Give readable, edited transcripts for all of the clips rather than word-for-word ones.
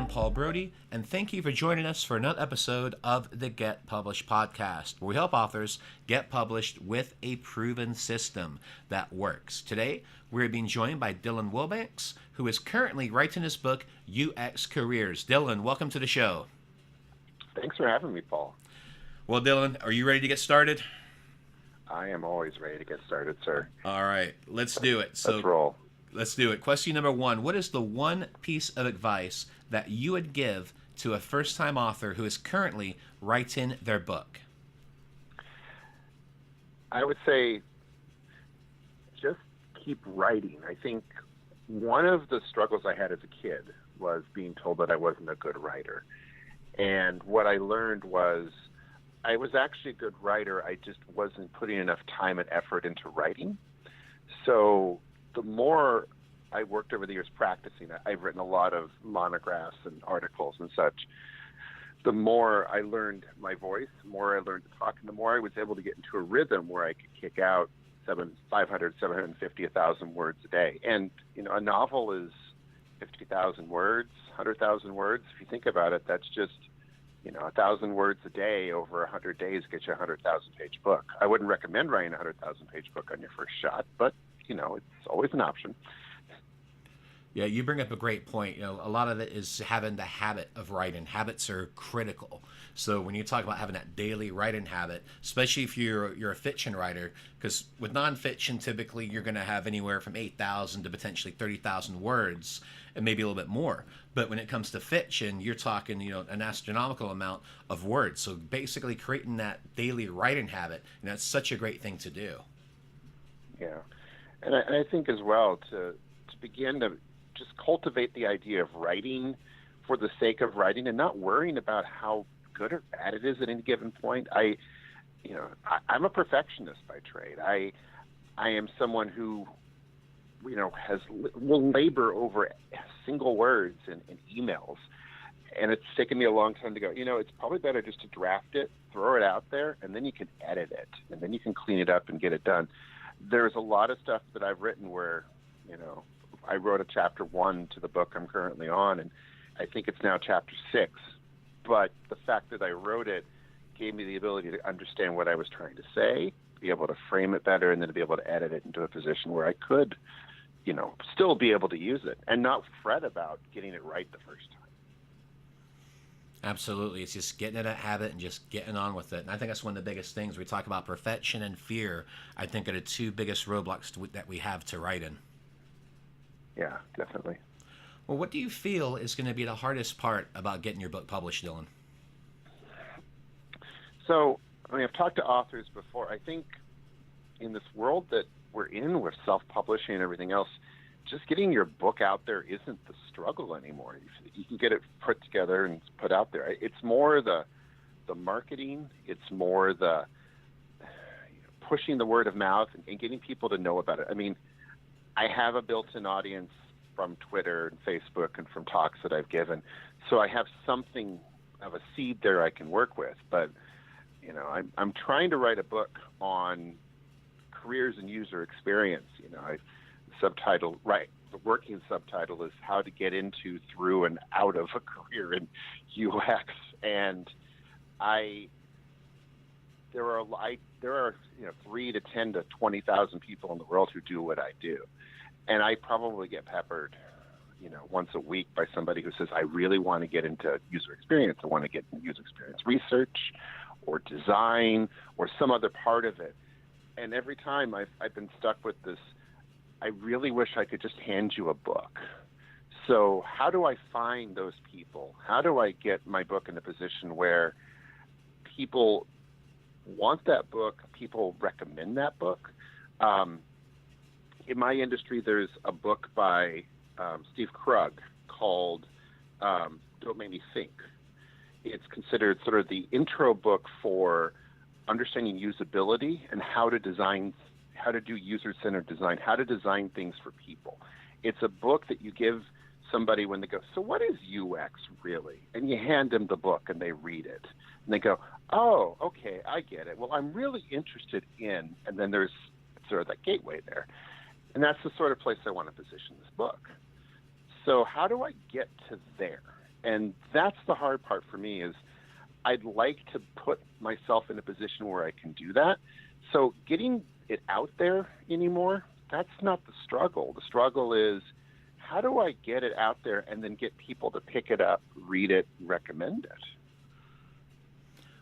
am Paul Brodie, and thank you for joining us for another episode of the Get Published podcast, where we help authors get published with a proven system that works. Today, we're being joined by Dylan Wilbanks, who is currently writing his book, UX Careers. Dylan, welcome to the show. Thanks for having me, Paul. Well, Dylan, are you ready to get started? I am always ready to get started, sir. All right, let's do it. Let's roll. Let's do it. Question number one. What is the one piece of advice that you would give to a first-time author who is currently writing their book? I would say just keep writing. I think one of the struggles I had as a kid was being told that I wasn't a good writer. And what I learned was I was actually a good writer. I just wasn't putting enough time and effort into writing. So the more I worked over the years practicing, I've written a lot of monographs and articles and such. The more I learned my voice, the more I learned to talk, and the more I was able to get into a rhythm where I could kick out 500, 750, 1,000 words a day. And, a novel is 50,000 words, 100,000 words. If you think about it, that's just, 1,000 words a day over 100 days gets you a 100,000-page book. I wouldn't recommend writing a 100,000-page book on your first shot, but it's always an option. Yeah, you bring up a great point. A lot of it is having the habit of writing. Habits are critical. So when you talk about having that daily writing habit, especially if you're a fiction writer, because with nonfiction, typically you're going to have anywhere from 8,000 to potentially 30,000 words, and maybe a little bit more. But when it comes to fiction, you're talking, an astronomical amount of words. So basically creating that daily writing habit, it's such a great thing to do. Yeah. And I think as well to begin to just cultivate the idea of writing for the sake of writing and not worrying about how good or bad it is at any given point. I'm a perfectionist by trade. I am someone who, will labor over single words in emails. And it's taken me a long time to go, it's probably better just to draft it, throw it out there, and then you can edit it, and then you can clean it up and get it done. There's a lot of stuff that I've written where, I wrote a chapter 1 to the book I'm currently on, and I think it's now chapter 6. But the fact that I wrote it gave me the ability to understand what I was trying to say, be able to frame it better, and then to be able to edit it into a position where I could, still be able to use it and not fret about getting it right the first time. Absolutely. It's just getting in that habit and just getting on with it. And I think that's one of the biggest things. We talk about perfection and fear, I think, are the two biggest roadblocks that we have to writing. Yeah, definitely. Well, what do you feel is going to be the hardest part about getting your book published, Dylan? So, I've talked to authors before. I think in this world that we're in with self-publishing and everything else, just getting your book out there isn't the struggle anymore. You can get it put together and put out there. It's more the marketing. It's more the pushing the word of mouth and getting people to know about it. I have a built-in audience from Twitter and Facebook and from talks that I've given, so I have something of a seed there I can work with. But I'm trying to write a book on careers and user experience. The working subtitle is How to Get Into, Through, and Out of a Career in UX. And there are 3 to 10 to 20,000 people in the world who do what I do. And I probably get peppered, once a week by somebody who says, I really want to get into user experience. I want to get into user experience research or design or some other part of it. And every time I've been stuck with this, I really wish I could just hand you a book. So how do I find those people? How do I get my book in a position where people want that book, people recommend that book? In my industry, there's a book by Steve Krug called Don't Make Me Think. It's considered sort of the intro book for understanding usability and how to do user-centered design, how to design things for people. It's a book that you give somebody when they go, so what is UX really? And you hand them the book and they read it. And they go, oh, okay, I get it. Well, I'm really interested in, and then there's sort of that gateway there. And that's the sort of place I want to position this book. So how do I get to there? And that's the hard part for me is I'd like to put myself in a position where I can do that. So getting it out there anymore, that's not the struggle. The struggle is, how do I get it out there and then get people to pick it up, read it, recommend it?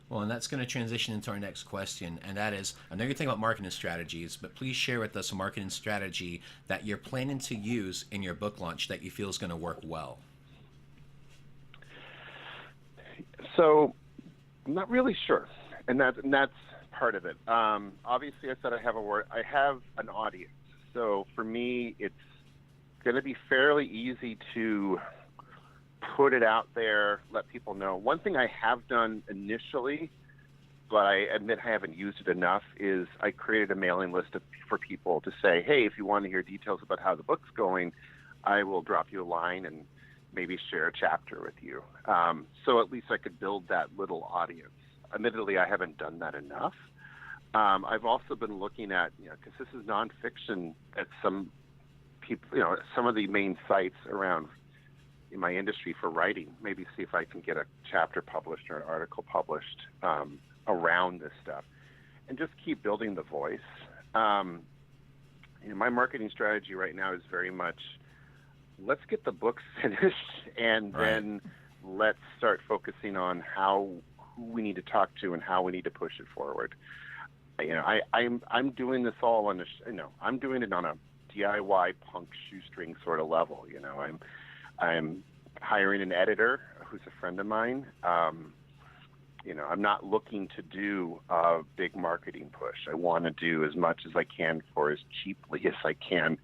Well, and that's going to transition into our next question, and that is, I know you're thinking about marketing strategies, but please share with us a marketing strategy that you're planning to use in your book launch that you feel is going to work well. So I'm not really sure, and that's part of it. Obviously, I said I have an audience. So for me, it's going to be fairly easy to put it out there, let people know. One thing I have done initially, but I admit I haven't used it enough, is I created a mailing list for people to say, hey, if you want to hear details about how the book's going, I will drop you a line and maybe share a chapter with you. So at least I could build that little audience. Admittedly, I haven't done that enough. I've also been looking at, because this is nonfiction, at some people, some of the main sites around in my industry for writing, maybe see if I can get a chapter published or an article published around this stuff, and just keep building the voice. My marketing strategy right now is very much, let's get the book finished, and then let's start focusing on who we need to talk to and how we need to push it forward. I'm doing this all on I'm doing it on a DIY punk shoestring sort of level. I'm hiring an editor who's a friend of mine. I'm not looking to do a big marketing push. I want to do as much as I can for as cheaply as I can,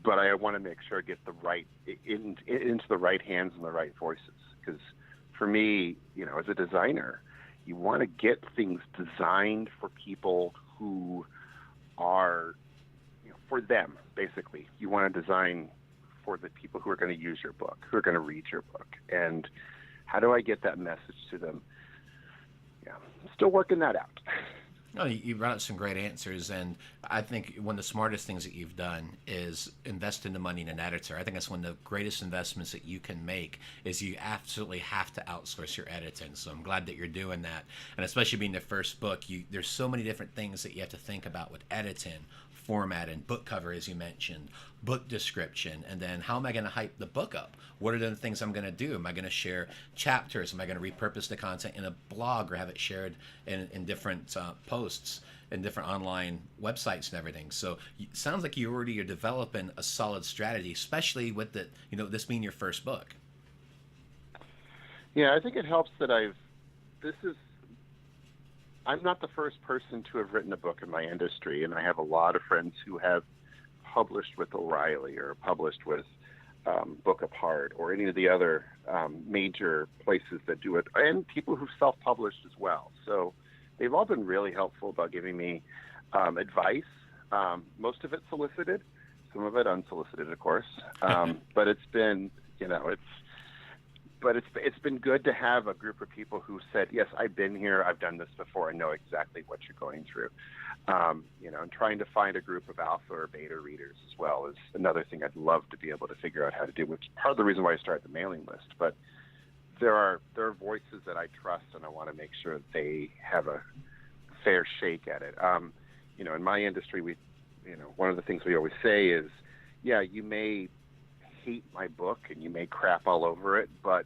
but I want to make sure I get the right into the right hands and the right voices. Because for me, as a designer, you want to get things designed for people who are, for them, basically. You want to design for the people who are going to use your book, who are going to read your book. And how do I get that message to them? Yeah, still working that out. No, you brought up some great answers, and I think one of the smartest things that you've done is invest in the money in an editor. I think that's one of the greatest investments that you can make, is you absolutely have to outsource your editing. So I'm glad that you're doing that. And especially being the first book, there's so many different things that you have to think about with editing, formatting, book cover, as you mentioned, book description, and then how am I going to hype the book up? What are the things I'm going to do? Am I going to share chapters? Am I going to repurpose the content in a blog or have it shared in different posts and different online websites and everything? So it sounds like you already are developing a solid strategy, especially with this being your first book. Yeah, I think it helps that I'm not the first person to have written a book in my industry, and I have a lot of friends who have published with O'Reilly or published with Book Apart or any of the other major places that do it, and people who've self-published as well. So they've all been really helpful about giving me advice. Most of it solicited, some of it unsolicited, of course. But it's been, it's been good to have a group of people who said, yes, I've been here, I've done this before, I know exactly what you're going through. And trying to find a group of alpha or beta readers as well is another thing I'd love to be able to figure out how to do, which is part of the reason why I started the mailing list. But there are voices that I trust, and I want to make sure that they have a fair shake at it. In my industry, one of the things we always say is, yeah, you may hate my book and you may crap all over it, but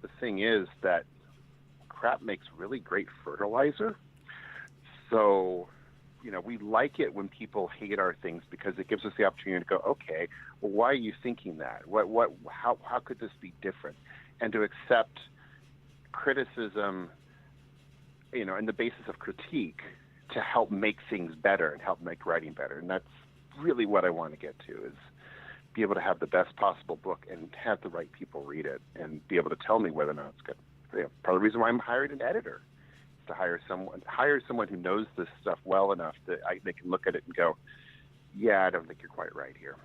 the thing is that crap makes really great fertilizer. So, we like it when people hate our things because it gives us the opportunity to go, okay, well, why are you thinking that? How could this be different? And to accept criticism, and the basis of critique to help make things better and help make writing better. And that's really what I want to get to, is be able to have the best possible book and have the right people read it and be able to tell me whether or not it's good. Part of the reason why I'm hiring an editor is to hire someone who knows this stuff well enough that they can look at it and go, yeah, I don't think you're quite right here.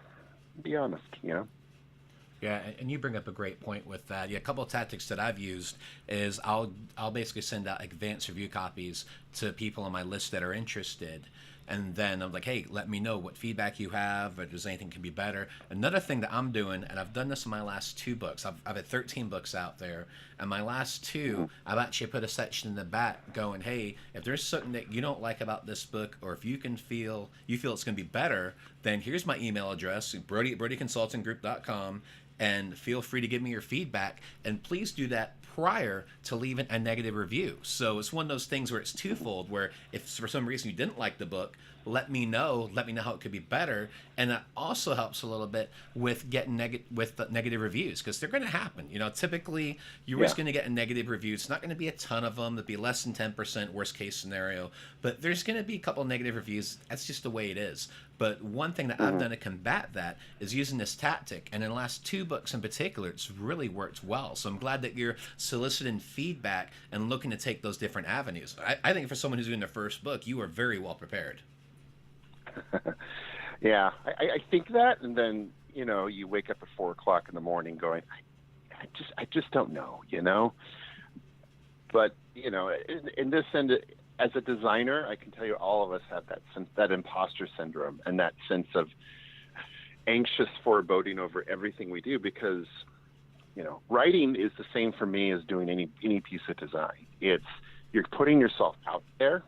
Be honest, Yeah, and you bring up a great point with that. Yeah, a couple of tactics that I've used is I'll basically send out advanced review copies to people on my list that are interested, And then I'm like, hey, let me know what feedback you have, if there's anything can be better. Another thing that I'm doing, and I've done this in my last 2 books, I've had 13 books out there, and my last two, I've actually put a section in the back going, hey, if there's something that you don't like about this book, or if you feel it's going to be better, then here's my email address, Brodie at BrodieConsultingGroup.com, and feel free to give me your feedback. And please do that prior to leaving a negative review. So it's one of those things where it's twofold, where if for some reason you didn't like the book, let me know how it could be better. And that also helps a little bit with getting negative reviews, because they're going to happen. Typically you're always going to get a negative review. It's not going to be a ton of them. It'd be less than 10% worst case scenario, but there's going to be a couple of negative reviews. That's just the way it is. But one thing that I've done to combat that is using this tactic. And in the last 2 books in particular, it's really worked well. So I'm glad that you're soliciting feedback and looking to take those different avenues. I think for someone who's doing their first book, you are very well prepared. Yeah, I think that, and then you wake up at 4:00 in the morning going, I just don't know, But in this end, as a designer, I can tell you all of us have that imposter syndrome and that sense of anxious foreboding over everything we do, because writing is the same for me as doing any piece of design. You're putting yourself out there,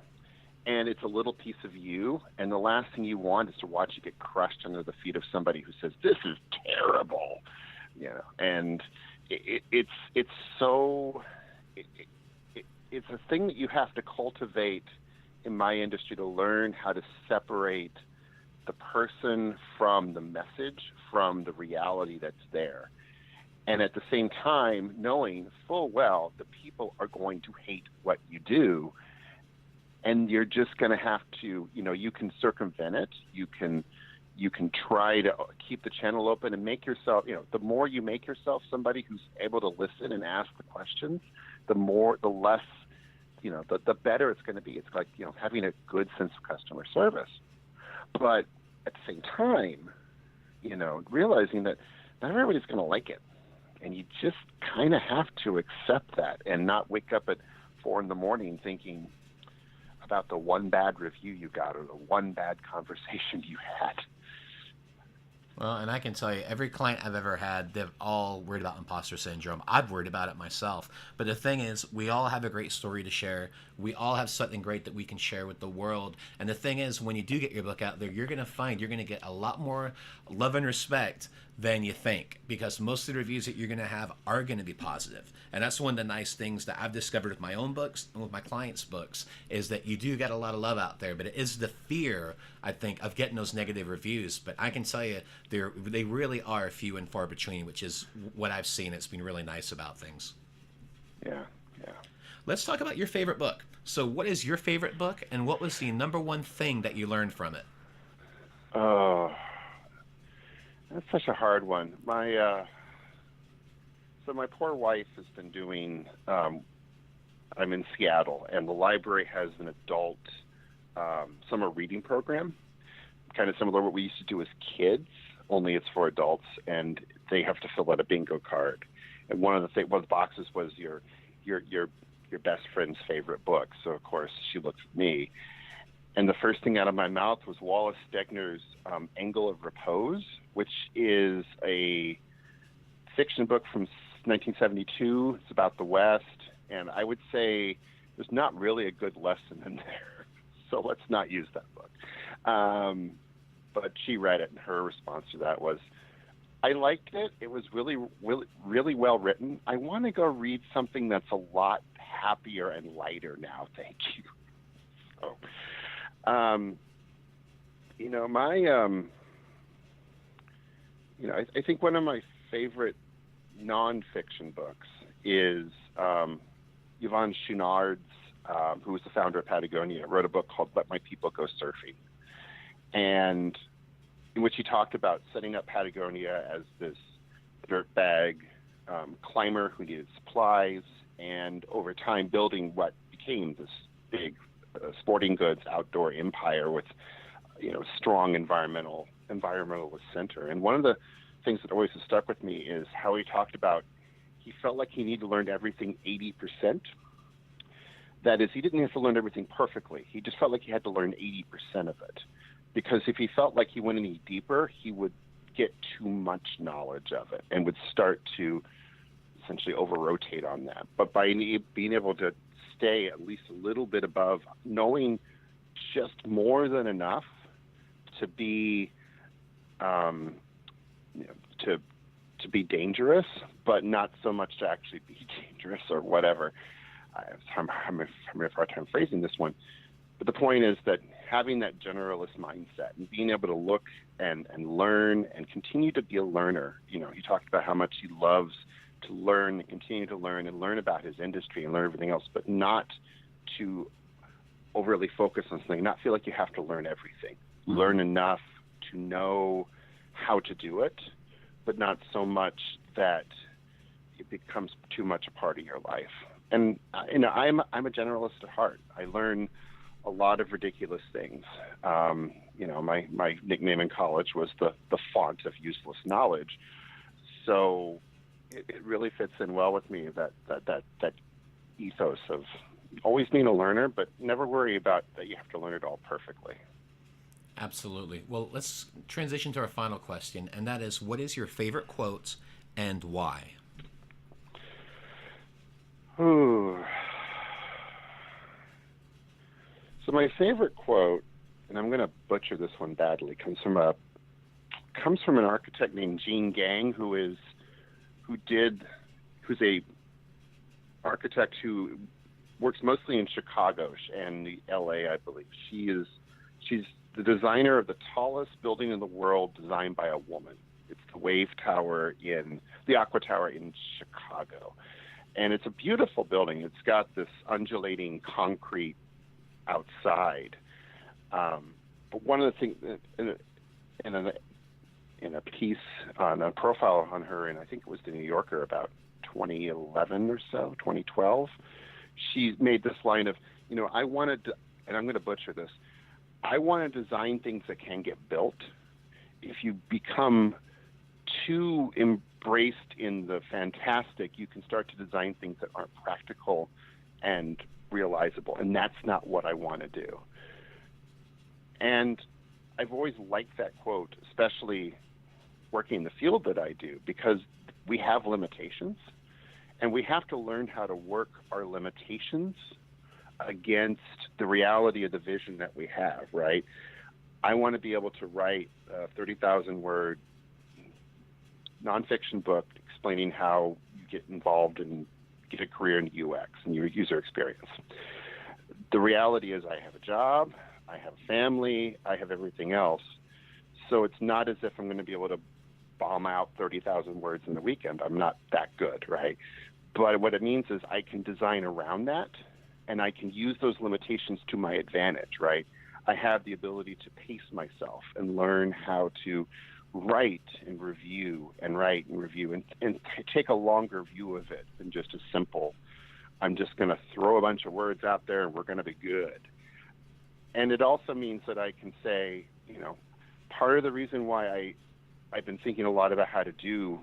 and it's a little piece of you, and the last thing you want is to watch you get crushed under the feet of somebody who says, this is terrible, and it's a thing that you have to cultivate in my industry, to learn how to separate the person from the message, from the reality that's there. And at the same time, knowing full well the people are going to hate what you do, and you're just going to have to, you can circumvent it. You can try to keep the channel open and make yourself, the more you make yourself somebody who's able to listen and ask the questions, the less, the better it's going to be. It's like, having a good sense of customer service. But at the same time, realizing that not everybody's going to like it. And you just kind of have to accept that and not wake up at 4 a.m. thinking about the one bad review you got or the one bad conversation you had. Well, and I can tell you, every client I've ever had, they've all worried about imposter syndrome. I've worried about it myself. But the thing is, we all have a great story to share. We all have something great that we can share with the world. And the thing is, when you do get your book out there, you're going to get a lot more love and respect than you think, because most of the reviews that you're going to have are going to be positive. And that's one of the nice things that I've discovered with my own books and with my clients' books, is that you do get a lot of love out there, but it is the fear, I think, of getting those negative reviews. But I can tell you, they really are few and far between, which is what I've seen. It's been really nice about things. Yeah. Let's talk about your favorite book. So what is your favorite book, and what was the number one thing that you learned from it? Oh, that's such a hard one. My poor wife has been doing, I'm in Seattle, and the library has an adult summer reading program, kind of similar to what we used to do as kids, only it's for adults, and they have to fill out a bingo card. And one of the boxes was your best friend's favorite book. So, of course, she looks at me. And the first thing out of my mouth was Wallace Stegner's Angle of Repose, which is a fiction book from 1972. It's about the West. And I would say there's not really a good lesson in there. So let's not use that book. But she read it, and her response to that was, I liked it. It was really, really, really well written. I want to go read something that's a lot happier and lighter now. Thank you. So, I think one of my favorite nonfiction books is Yvon Chouinard's, who was the founder of Patagonia, wrote a book called Let My People Go Surfing, and in which he talked about setting up Patagonia as this dirtbag climber who needed supplies, and over time building what became this big sporting goods outdoor empire with, strong environmentalist center. And one of the things that always has stuck with me is how he talked about he felt like he needed to learn everything 80%. That is, he didn't have to learn everything perfectly. He just felt like he had to learn 80% of it. Because if he felt like he went any deeper, he would get too much knowledge of it and would start to essentially over-rotate on that. But by being able to stay at least a little bit above, knowing just more than enough to be to be dangerous, but not so much to actually be dangerous or whatever. I'm having a hard time phrasing this one. But the point is that having that generalist mindset and being able to look and learn and continue to be a learner. He talked about how much he loves to learn and continue to learn and learn about his industry and learn everything else, but not to overly focus on something, not feel like you have to learn everything. Mm-hmm. Learn enough to know how to do it, but not so much that it becomes too much a part of your life. And I'm a generalist at heart. I learn a lot of ridiculous things. My nickname in college was the font of useless knowledge. So it really fits in well with me, that ethos of always being a learner, but never worry about that you have to learn it all perfectly. Absolutely. Well, let's transition to our final question, and that is, what is your favorite quote and why? Ooh. So my favorite quote, and I'm going to butcher this one badly, comes from an architect named Jean Gang, who's a architect who works mostly in Chicago and LA, I believe. She's the designer of the tallest building in the world designed by a woman. It's the Aqua Tower in Chicago. And it's a beautiful building. It's got this undulating concrete outside. But one of the things in a piece on a profile on her, and I think it was the New Yorker about 2011 or so, 2012, she made this line of, I wanted to, and I'm going to butcher this, I want to design things that can get built. If you become too embraced in the fantastic, you can start to design things that aren't practical and realizable, and that's not what I want to do. And I've always liked that quote, especially working in the field that I do, because we have limitations, and we have to learn how to work our limitations against the reality of the vision that we have, right? I want to be able to write a 30,000-word nonfiction book explaining how you get involved and get a career in UX and your user experience. The reality is I have a job, I have a family, I have everything else. So it's not as if I'm going to be able to bomb out 30,000 words in the weekend. I'm not that good, right? But what it means is I can design around that, and I can use those limitations to my advantage, right? I have the ability to pace myself and learn how to write and review and take a longer view of it than just a simple, I'm just going to throw a bunch of words out there and we're going to be good. And it also means that I can say, part of the reason why I've been thinking a lot about how to do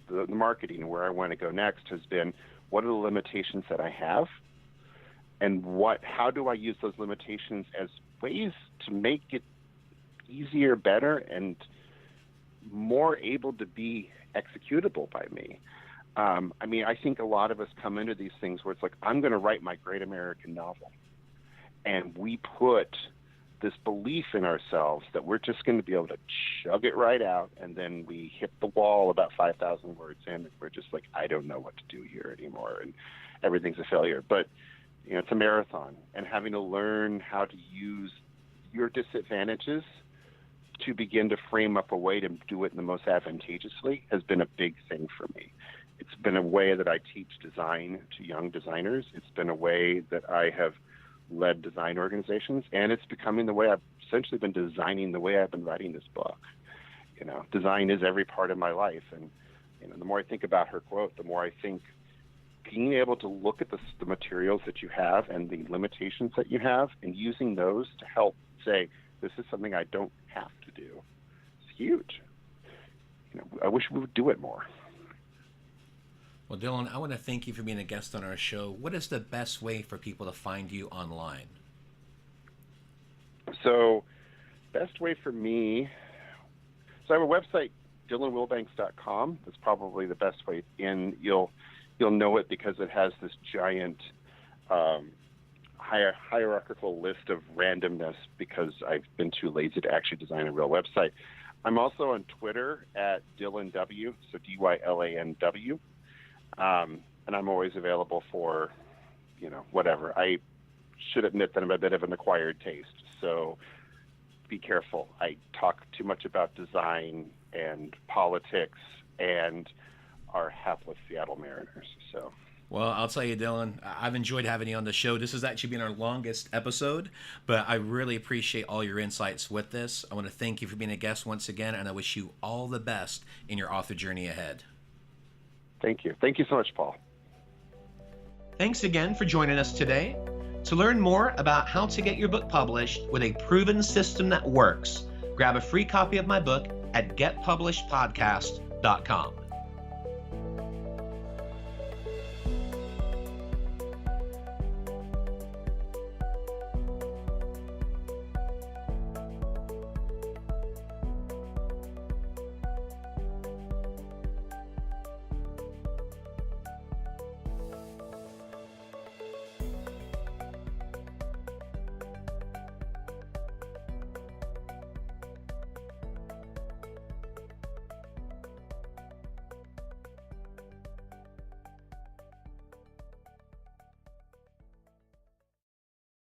the marketing and where I want to go next has been, what are the limitations that I have? And how do I use those limitations as ways to make it easier, better, and more able to be executable by me? I think a lot of us come into these things where it's like, I'm going to write my great American novel. And we put this belief in ourselves that we're just going to be able to chug it right out, and then we hit the wall about 5,000 words in, and we're just like, I don't know what to do here anymore, and everything's a failure. But it's a marathon, and having to learn how to use your disadvantages to begin to frame up a way to do it in the most advantageously has been a big thing for me. It's been a way that I teach design to young designers. It's been a way that I have led design organizations, and it's becoming the way I've essentially been designing the way I've been writing this book. Design is every part of my life, and the more I think about her quote, the more I think being able to look at the materials that you have and the limitations that you have and using those to help say, this is something I don't have to do. It's huge. I wish we would do it more. Well, Dylan, I want to thank you for being a guest on our show. What is the best way for people to find you online? So, best way for me, so I have a website, dylanwilbanks.com. That's probably the best way in. You'll know it because it has this giant hierarchical list of randomness because I've been too lazy to actually design a real website. I'm also on Twitter at Dylan W, so DYLANW. And I'm always available for, whatever. I should admit that I'm a bit of an acquired taste, so be careful. I talk too much about design and politics and our hapless Seattle Mariners, so... Well, I'll tell you, Dylan, I've enjoyed having you on the show. This has actually been our longest episode, but I really appreciate all your insights with this. I want to thank you for being a guest once again, and I wish you all the best in your author journey ahead. Thank you. Thank you so much, Paul. Thanks again for joining us today. To learn more about how to get your book published with a proven system that works, grab a free copy of my book at getpublishedpodcast.com.